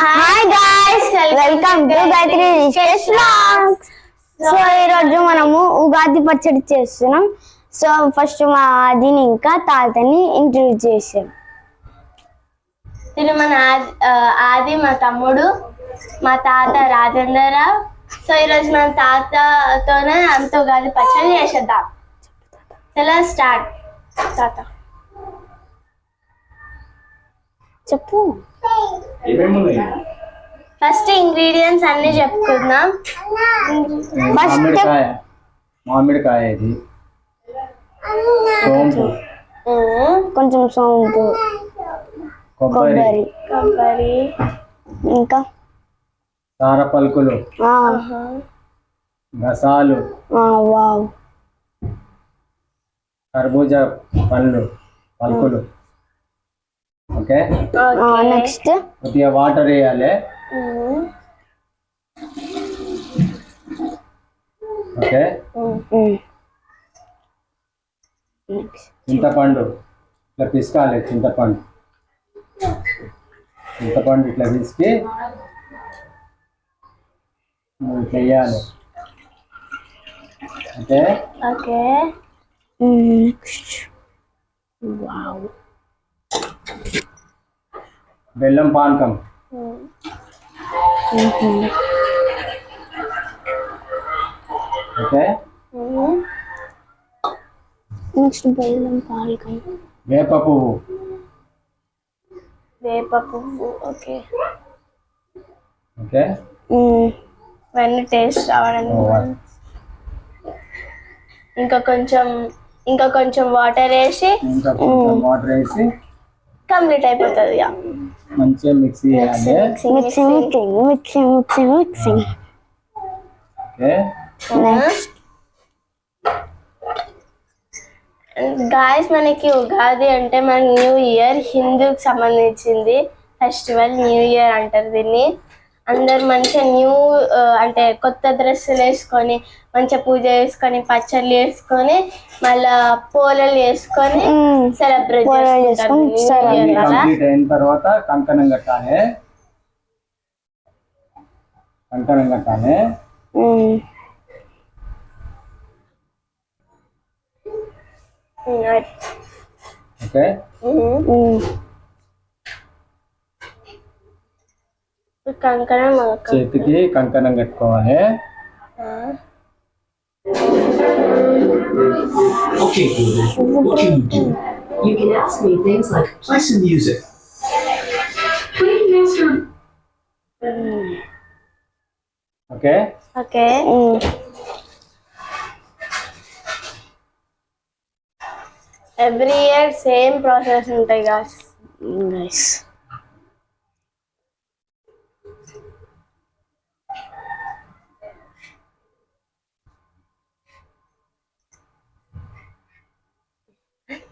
Hi guys, welcome to Gayatri Rishesh vlogs. So ఈరోజు మనము ఉగాది పచ్చడి చేస్తున్నాం. సో ఫస్ట్ మా ఆదిని ఇంకా తాతని ఇంట్రడ్యూస్ చేసాం. తిను మన ఆది మా తమ్ముడు, మా తాత రాజేంద్రరావు. సో ఈరోజు మన తాతతోనే అంత ఉగాది పచ్చడి చేసేద్దాం. చలో స్టార్ట్. తాత చెప్పు. ఫస్ట్ ఇంగ్రీడియంట్స్ అన్ని చెప్పుకుందాం. మామిడికాయ, ఇది సోంపు, కొంచెం సోంపు, కొబ్బరి, ఇంకా సార పలుకులు, గసాలు, వావ్, కర్బూజా పలుకులు. ఓకే, నెక్స్ట్ కొద్దిగా వాటర్ వేయాలి. ఓకే, చింతపండు ఇట్లా పిసకాలి. చింతపండు ఇట్లా పిసికి ఇట్లా వేయాలి. ఓకే ఓకే, వావ్, బెల్లం పానకం. ఓకే, నెక్స్ట్ బెల్లం పానకం, వేప పువ్వు. ఓకే. ఓకే, ఇవన్నీ టేస్ట్ రావడానికి ఇంకా కొంచెం వాటర్ వేసి కంప్లీట్ అయిపోతుంది. మంచిగా మిక్స్ చేయాలి. మిక్సింగ్. ఓకే, గాయస్, మనకి ఉగాది అంటే మన న్యూ ఇయర్, హిందూకి సంబంధించింది ఫెస్టివల్. న్యూ ఇయర్ అంటారు దీన్ని. అందరు మంచిగా అంటే కొత్త డ్రెస్సులు వేసుకొని మంచిగా పూజ చేసుకొని పచ్చళ్ళు వేసుకొని మళ్ళా పోలలు వేసుకొని సెలబ్రేట్ చేసుకుంటారు. కంప్లీట్ అయిన తర్వాత కంకణం కట్టాలి. ఓకే, చేతికి కంకణం కట్టుకోవాలి. Okay, Google, what can you do? You can ask me things like, play some music. Play Master. Okay, okay, every year same process ఉంటాయి గాయస్.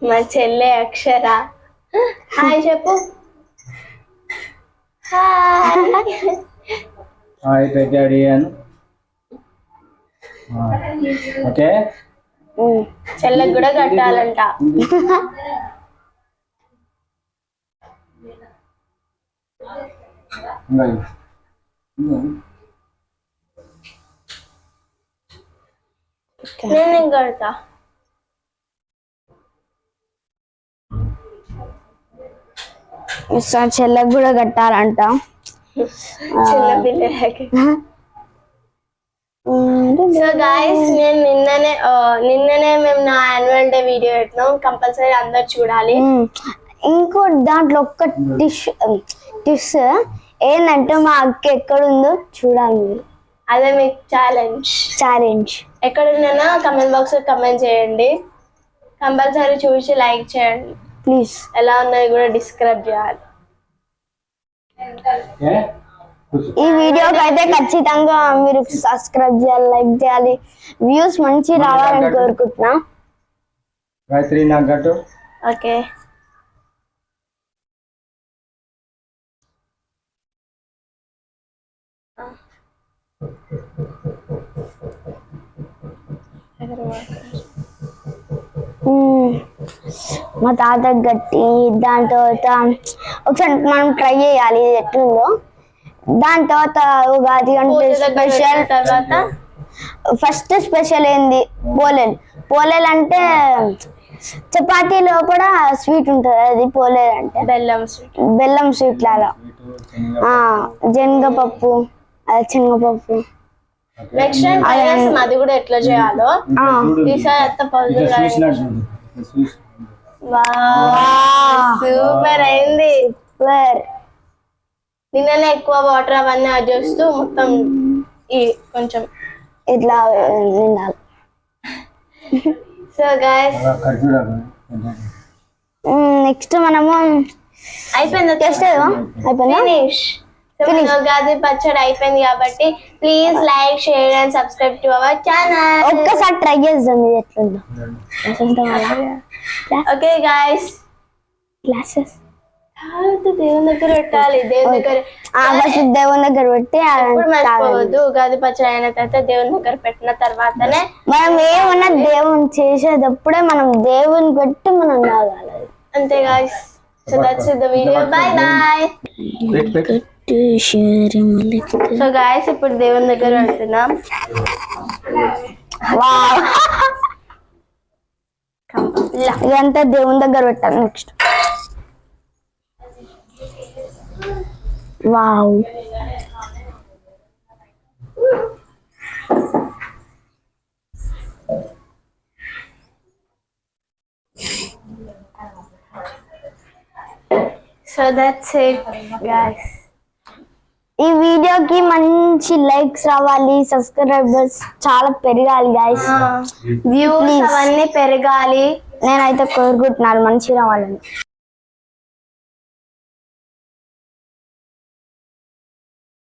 మా చెల్లె అక్షర హాయ్ చెప్పు. హాయ్ పెట్టాను. ఓకే, చెల్లెకి కూడా కట్టాలంట. నేను కడతా. చెల్లెకి కూడా కట్టాలంట. చిన్న పిల్లలకి. సో గాయస్, నేను నిన్ననే మేము నా యాన్యువల్ డే వీడియో పెట్టినాం. కంపల్సరీ అందరు చూడాలి. ఇంకో దాంట్లో ఒక్క టిప్స్ ఏంటంటే మా అక్క ఎక్కడుందో చూడాలి మీరు. అదే మీకు ఛాలెంజ్. ఎక్కడున్నా కమెంట్ బాక్స్ లో కమెంట్ చేయండి. కంపల్సరీ చూసి లైక్ చేయండి ప్లీజ్. ఎలా ఉన్నది కూడా డిస్క్రైబ్ చేయాలి. ఈ వీడియోకి అయితే ఖచ్చితంగా మీరు సబ్స్క్రైబ్ చేయాలి, లైక్ చేయాలి. వ్యూస్ మంచి రావాలని కోరుకుంటున్నా. గాయత్రి నాకు కట్టు. ఓకే, మా తాత గట్టి దాని తర్వాత ఒకసారి మనం ట్రై చేయాలి ఇది ఎట్లుందో. దాని తర్వాత ఉగాది అంటే పూజ దగ్గర స్పెషల్. పెట్టిన తర్వాత ఫస్ట్ స్పెషల్ ఏంది పోలేలు. పోలేలు అంటే చపాతీలో కూడా స్వీట్ ఉంటుంది, అది పోలేలు అంటే బెల్లం స్వీట్. బెల్లం స్వీట్ లాగా. శనగపప్పు, అది శనగపప్పు. నెక్స్ట్ టైం ట్రై చేస్తాం అది కూడా ఎట్లా చేయాలో. ఈసారి అత్త పౌజులు సూపర్ అయింది. సూపర్. నిన్ననే ఎక్కువ వాటర్ అవన్నీ యాడ్ చేస్తూ మొత్తం ఈ కొంచెం ఇట్లా నిండాలి. సో గైస్ నెక్స్ట్ మనము అయిపోయింది అయిపోయిందా? ఫినిష్. ఉగాది పచ్చడి అయిపోయింది కాబట్టి please like, share and subscribe to our channel. ఒక్కసారి ట్రై చేద్దాం ఇది ఎట్లుందో. ఓకే గైస్, గ్లాసెస్ దేవుని దగ్గర పెట్టాలి. దేవుని దగ్గర ఫస్ట్ దేవుని దగ్గర పెట్టి ఎప్పుడు మర్చిపోవద్దు. ఉగాది పచ్చడి అయిన తర్వాత దేవుని దగ్గర పెట్టిన తర్వాతనే మనం ఏమన్నా దేవుని చేసేటప్పుడే మనం దేవుని పెట్టి మనం తాగాలి. అంతే guys. So that's the video. By by. So guys ఇప్పుడు దేవుని దగ్గర వెళ్తున్నాం. ఇదంతా దేవుని దగ్గర పెట్టాలి. Next wow, so that's it guys. ఈ వీడియోకి మంచి లైక్స్ రావాలి, సబ్స్క్రైబర్స్ చాలా పెరగాలి గైస్. వ్యూస్ అవన్నీ పెరగాలి. నేనైతే కోరుకుంటున్నాను మంచి రావాలని.